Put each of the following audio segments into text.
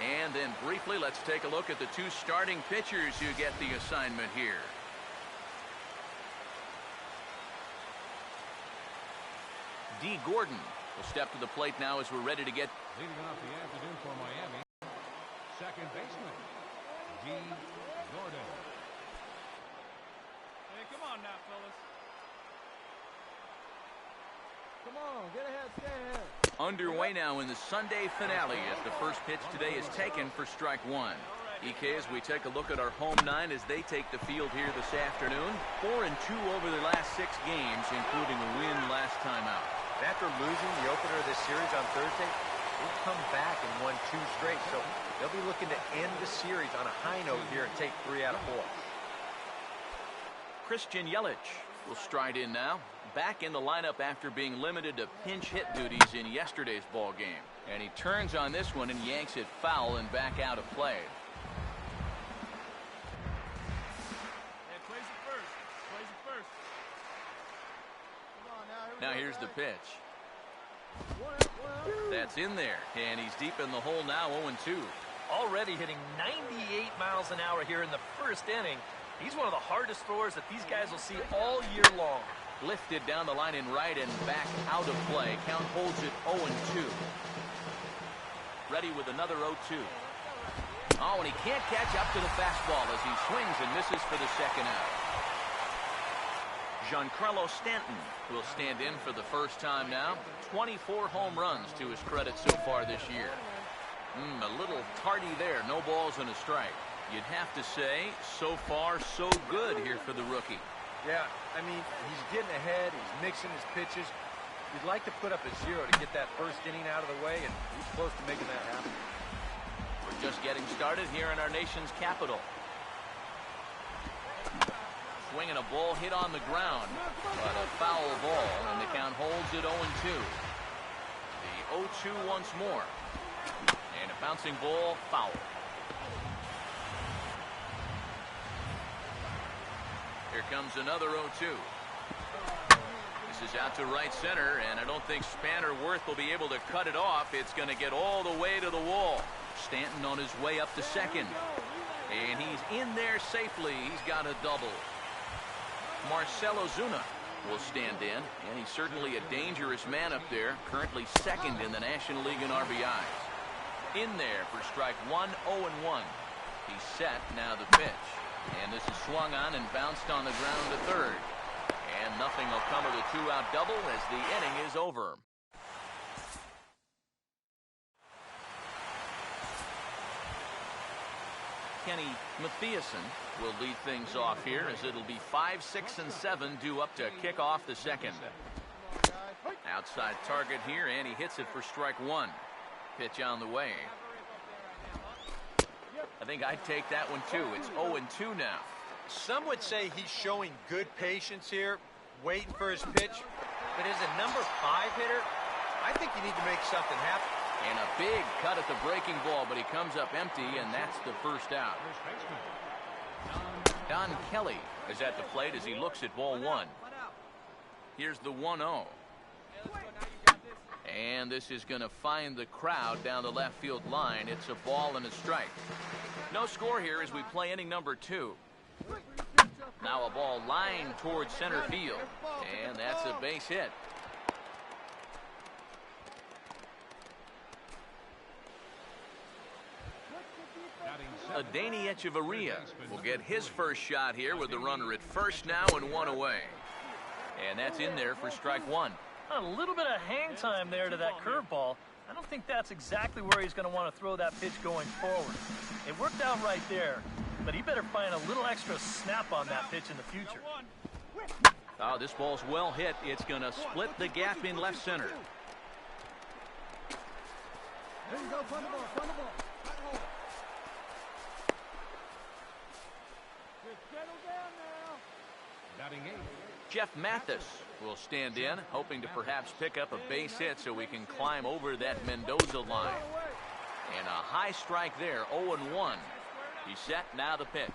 And then briefly, let's take a look at the two starting pitchers who get the assignment here. D. Gordon will step to the plate now as we're ready to get. Leading off the afternoon for Miami, second baseman, D. Gordon. Hey, come on now, fellas. Come on, get ahead, stay ahead. Underway now in the Sunday finale as the first pitch today is taken for strike one. EK, as we take a look at our home nine as they take the field here this afternoon. 4-2 over their last 6 games, including a win last time out. After losing the opener of this series on Thursday, they've come back and won 2 straight. So they'll be looking to end the series on a high note here and take 3 out of 4. Christian Yelich will stride in now. Back in the lineup after being limited to pinch hit duties in yesterday's ball game. And he turns on this one and yanks it foul and back out of play. Hey, plays it first. Plays it first. Come on now, Now here's the pitch. That's in there, and he's deep in the hole now, 0-2. Already hitting 98 miles an hour here in the first inning. He's one of the hardest throwers that these guys will see all year long. Lifted down the line in right and back out of play. Count holds it 0-2. Ready with another 0-2. Oh, and he can't catch up to the fastball as he swings and misses for the second out. Giancarlo Stanton will stand in for the first time now. 24 home runs to his credit so far this year. A little tardy there. No balls and a strike. You'd have to say, so far, so good here for the rookie. Yeah, I mean, he's getting ahead. He's mixing his pitches. You'd like to put up a 0 to get that first inning out of the way, and he's close to making that happen. We're just getting started here in our nation's capital. Swinging a ball hit on the ground, but a foul ball, and the count holds it 0-2. The 0-2 once more. And a bouncing ball, foul. Here comes another 0-2. This is out to right center, and I don't think Spanner Worth will be able to cut it off. It's going to get all the way to the wall. Stanton on his way up to second. And he's in there safely. He's got a double. Marcell Ozuna will stand in, and he's certainly a dangerous man up there. Currently second in the National League in RBIs. In there for strike one, 0-1. He's set, now the pitch. And this is swung on and bounced on the ground to third. And nothing will come of the 2-out double as the inning is over. Kenny Mathiasen will lead things off here as it'll be 5, 6, and 7 due up to kick off the second. Outside target here, and he hits it for strike one. Pitch on the way. I think I'd take that one too. It's 0-2 now. Some would say he's showing good patience here, waiting for his pitch. But as a number 5 hitter, I think you need to make something happen. And a big cut at the breaking ball, but he comes up empty, and that's the first out. Don Kelly is at the plate as he looks at ball one. Here's the 1-0. And this is going to find the crowd down the left field line. It's a ball and a strike. No score here as we play inning number 2. Now a ball lined towards center field. And that's a base hit. Adeiny Echeverria will get his first shot here with the runner at first now and 1 away. And that's in there for strike one. A little bit of hang time there to that curveball. I don't think that's exactly where he's going to want to throw that pitch going forward. It worked out right there, but he better find a little extra snap on that pitch in the future. Oh, this ball's well hit. It's going to split the gap in left center. There you go, front the ball, front the ball. Settle down now. Batting 8. Jeff Mathis will stand in, hoping to perhaps pick up a base hit so we can climb over that Mendoza line. And a high strike there, 0-1. He's set, now the pitch.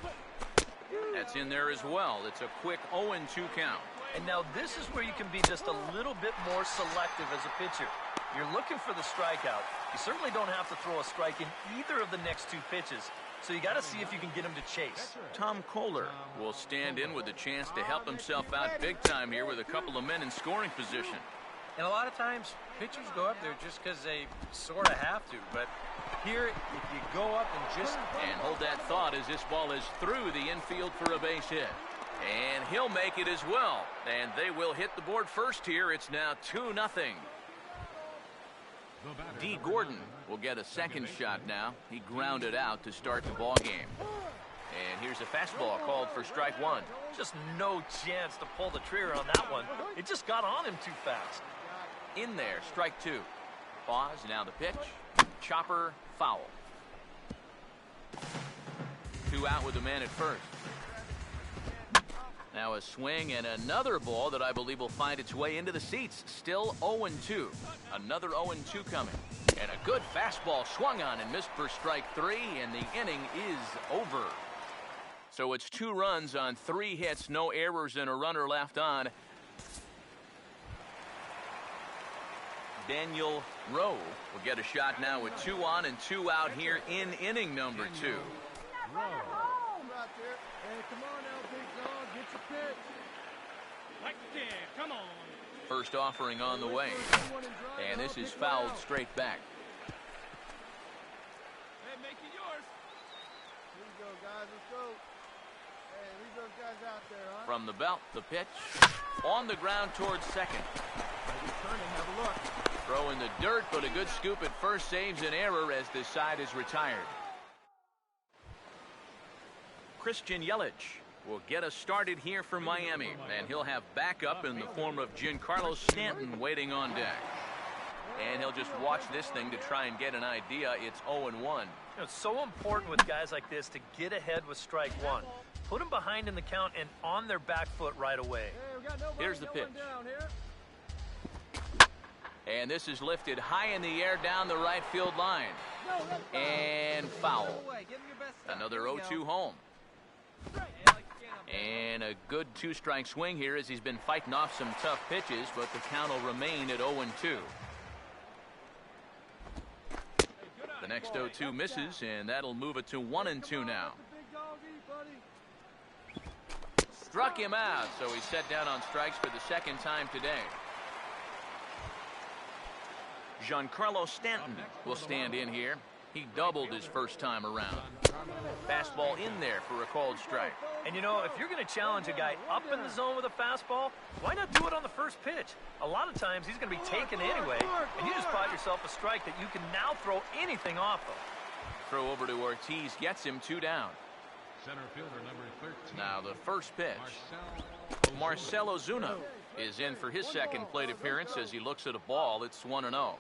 That's in there as well. It's a quick 0-2 count. And now this is where you can be just a little bit more selective as a pitcher. You're looking for the strikeout. You certainly don't have to throw a strike in either of the next two pitches, so you got to see if you can get him to chase. Tom Kohler will stand in with a chance to help himself out big time here with a couple of men in scoring position. And a lot of times, pitchers go up there just because they sort of have to. But here, if you go up and just... And hold that thought as this ball is through the infield for a base hit. And he'll make it as well. And they will hit the board first here. It's now 2-0. D. Gordon will get a second shot now. He grounded out to start the ball game. And here's a fastball called for strike one. Just no chance to pull the trigger on that one. It just got on him too fast. In there, strike two. Pause, now the pitch. Chopper, foul. 2 out with the man at first. Now a swing and another ball that I believe will find its way into the seats. Still 0-2. Another 0-2 coming. And a good fastball swung on and missed for strike three, and the inning is over. So it's 2 runs on 3 hits, no errors, and a runner left on. Daniel Rowe will get a shot now with 2 on and 2 out here in inning number 2. Hey, come on now, big dog. Get your pitch. Like that. Come on. First offering on the way. And this is fouled straight back. Hey, make it yours. Here we go, guys. Let's go. Hey, leave those guys out there, huh? From the belt, the pitch. On the ground towards second. Turning, have a look. Throw in the dirt, but a good scoop at first saves an error as this side is retired. Christian Yelich will get us started here for Miami, and he'll have backup in the form of Giancarlo Stanton waiting on deck. And he'll just watch this thing to try and get an idea. It's 0-1. You know, it's so important with guys like this to get ahead with strike one. Put them behind in the count and on their back foot right away. Hey, we got nobody Here's the pitch. down here. And this is lifted high in the air down the right field line. And foul. Another 0-2 home. And a good 2-strike swing here as he's been fighting off some tough pitches, but the count will remain at 0-2. The next 0-2 misses, and that'll move it to 1-2 now. Struck him out, so he's set down on strikes for the second time today. Giancarlo Stanton will stand in here. He doubled his first time around. Fastball in there for a called strike. And you know, if you're going to challenge a guy up in the zone with a fastball, why not do it on the first pitch? A lot of times he's going to be taken anyway, and you just bought yourself a strike that you can now throw anything off of. Throw over to Ortiz gets him 2 down. Center fielder number 13. Now the first pitch. Marcell Ozuna is in for his second plate appearance as he looks at a ball. It's 1-0.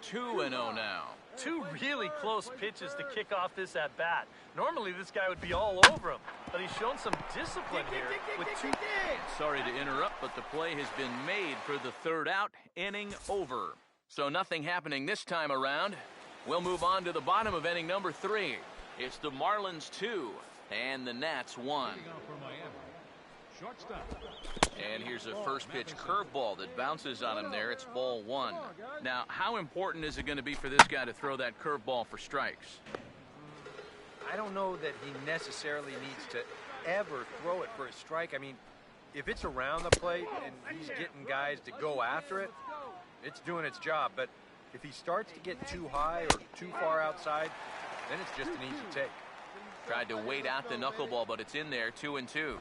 2-0 now. 2 really close pitches to kick off this at bat. Normally this guy would be all over him, but he's shown some discipline here with 2. Sorry to interrupt, but the play has been made for the 3rd out. Inning over. So nothing happening this time around. We'll move on to the bottom of inning number 3. It's the Marlins 2 and the Nats 1. Shortstop. And here's a first pitch curveball that bounces on him there. It's ball 1. Now, how important is it going to be for this guy to throw that curveball for strikes? I don't know that he necessarily needs to ever throw it for a strike. I mean, if it's around the plate and he's getting guys to go after it, it's doing its job. But if he starts to get too high or too far outside, then it's just an easy take. Tried to wait out the knuckleball, but it's in there, 2-2.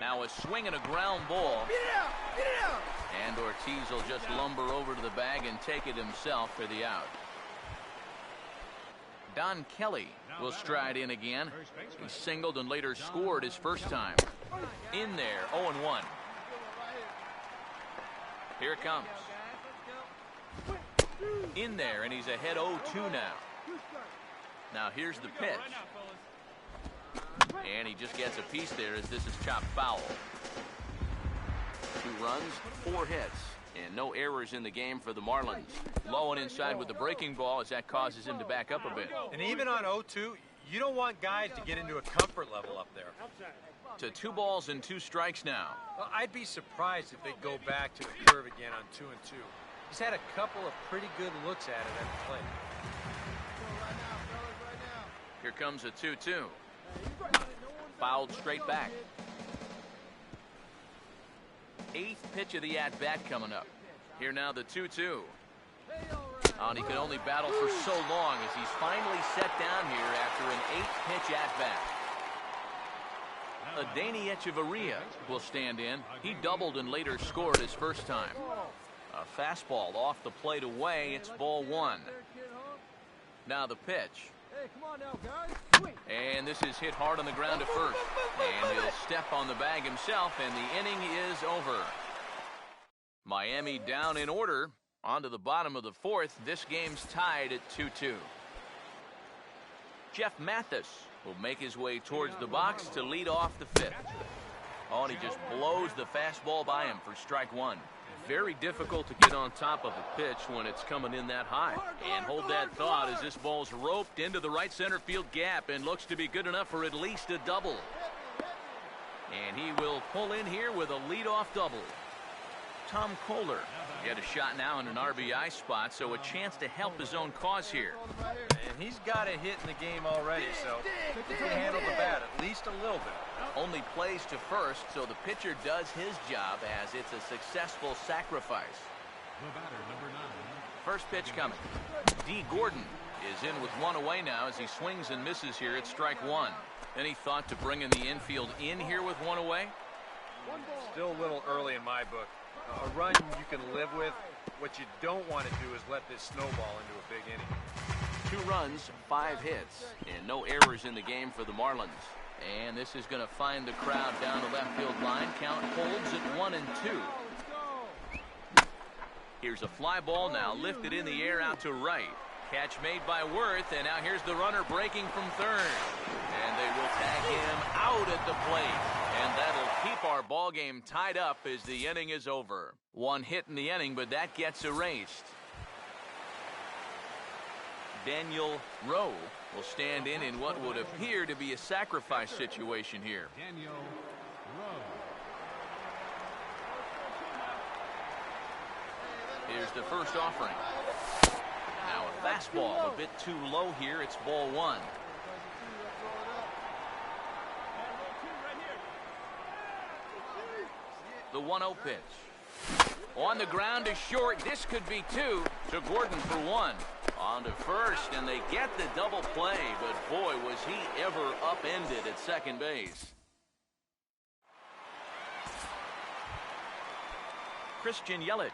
Now a swing and a ground ball. Get it out! Get it out! And Ortiz will just lumber over to the bag and take it himself for the out. Don Kelly will stride in again. He singled and later scored his first time. In there, 0-1. Here it comes. In there, and he's ahead 0-2 now. Now here's the pitch. And he just gets a piece there as this is chopped foul. 2 runs, 4 hits, and no errors in the game for the Marlins. Low and inside with the breaking ball as that causes him to back up a bit. And even on 0-2, you don't want guys to get into a comfort level up there. To 2 balls and 2 strikes now. Well, I'd be surprised if they go back to the curve again on 2-2. He's had a couple of pretty good looks at it at the plate. Here comes a 2-2. Fouled straight back. 8th pitch of the at-bat coming up. Here now the 2-2. And he can only battle for so long as he's finally set down here after an 8th pitch at-bat. Adani Echeverria will stand in. He doubled and later scored his first time. A fastball off the plate away. It's ball 1. Now the pitch. And this is hit hard on the ground to first. And he'll step on the bag himself, and the inning is over. Miami down in order. On to the bottom of the 4th. This game's tied at 2-2. Jeff Mathis will make his way towards the box to lead off the 5th. Oh, and he just blows the fastball by him for strike 1. Very difficult to get on top of a pitch when it's coming in that high. And hold that thought as this ball's roped into the right center field gap and looks to be good enough for at least a double. And he will pull in here with a leadoff double. Tom Kohler get a shot now in an RBI spot, so a chance to help his own cause here. And he's got a hit in the game already, so he can handle the bat at least a little bit. Only plays to first, so the pitcher does his job as it's a successful sacrifice. The batter, number 9. First pitch coming. D. Gordon is in with 1 away now as he swings and misses here at strike 1. Any thought to bringing the infield in here with 1 away? Still a little early in my book. A run you can live with. What you don't want to do is let this snowball into a big inning. 2 runs, 5 hits, and no errors in the game for the Marlins. And this is going to find the crowd down the left field line. Count holds at 1 and 2. Here's a fly ball now lifted in the air out to right. Catch made by Worth, and now here's the runner breaking from third. And they will tag him out at the plate. And that'll keep our ball game tied up as the inning is over. 1 hit in the inning, but that gets erased. Daniel Rowe will stand in what would appear to be a sacrifice situation here. Daniel Rowe. Here's the first offering. Now a fastball a bit too low here. It's ball 1. The 1-0 pitch. On the ground is short. This could be 2 to Gordon for 1. On to first, and they get the double play, but boy, was he ever upended at second base. Christian Yelich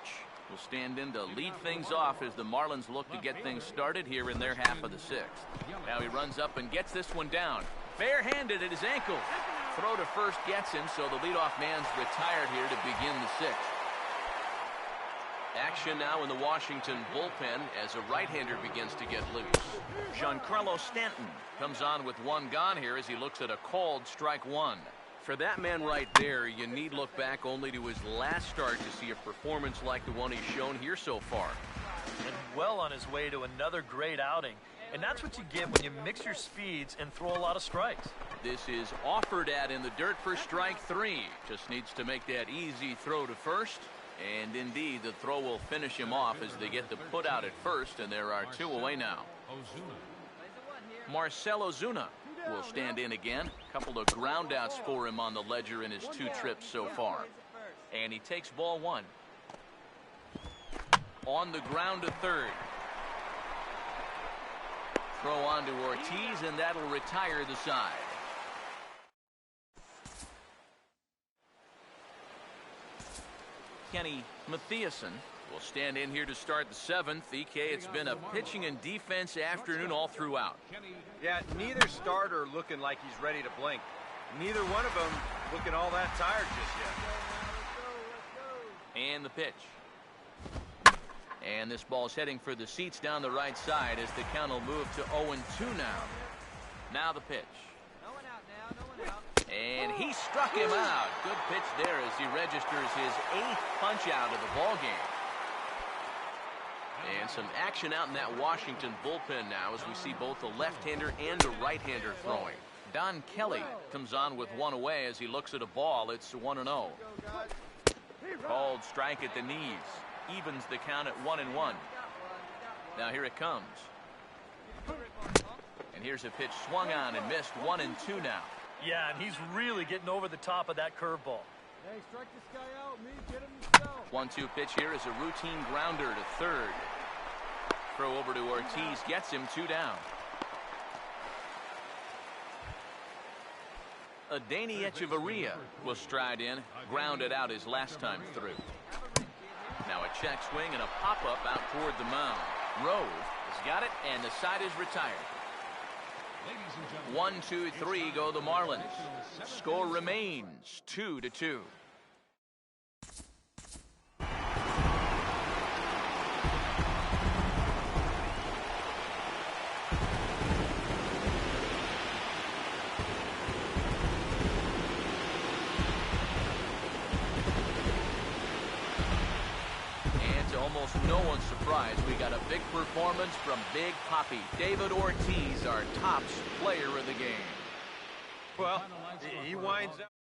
will stand in to lead things off as the Marlins look to get things started here in their half of the 6th. Now he runs up and gets this one down. Barehanded at his ankle. Throw to first gets him, so the leadoff man's retired here to begin the 6th. Action now in the Washington bullpen as a right-hander begins to get loose. Giancarlo Stanton comes on with 1 gone here as he looks at a called strike 1. For that man right there, you need look back only to his last start to see a performance like the one he's shown here so far. And well on his way to another great outing. And that's what you get when you mix your speeds and throw a lot of strikes. This is offered at in the dirt for strike 3. Just needs to make that easy throw to first. And indeed, the throw will finish him off as they get the put out at first, and there are 2 away now. Marcell Ozuna will stand in again. A couple of ground outs for him on the ledger in his 2 trips so far. And he takes ball 1. On the ground to third. Throw on to Ortiz, and that'll retire the side. Kenny Mathiasen will stand in here to start the 7th. EK, it's been a pitching and defense afternoon all throughout. Yeah, neither starter looking like he's ready to blink. Neither one of them looking all that tired just yet. And the pitch. And this ball's heading for the seats down the right side as the count will move to 0-2 now. Now the pitch. And he struck him out. Good pitch there as he registers his 8th punch out of the ball game. And some action out in that Washington bullpen now as we see both a left-hander and a right-hander throwing. Don Kelly comes on with one away as he looks at a ball. It's 1-0. Called strike at the knees. Evens the count at 1-1. Now here it comes. And here's a pitch swung on and missed. 1-2 now. Yeah, and he's really getting over the top of that curveball. Hey, strike this guy out. Me, get him yourself. 1-2 pitch here is a routine grounder to third. Throw over to Ortiz gets him 2 down. Adeiny Echeverria will stride in, grounded out his last time through. Now a check swing and a pop-up out toward the mound. Rose has got it, and the side is retired. 1-2-3 go the Marlins. Score remains 2-2. Almost no one's surprised we got a big performance from Big Papi. David Ortiz, our top player of the game. Well, he winds up.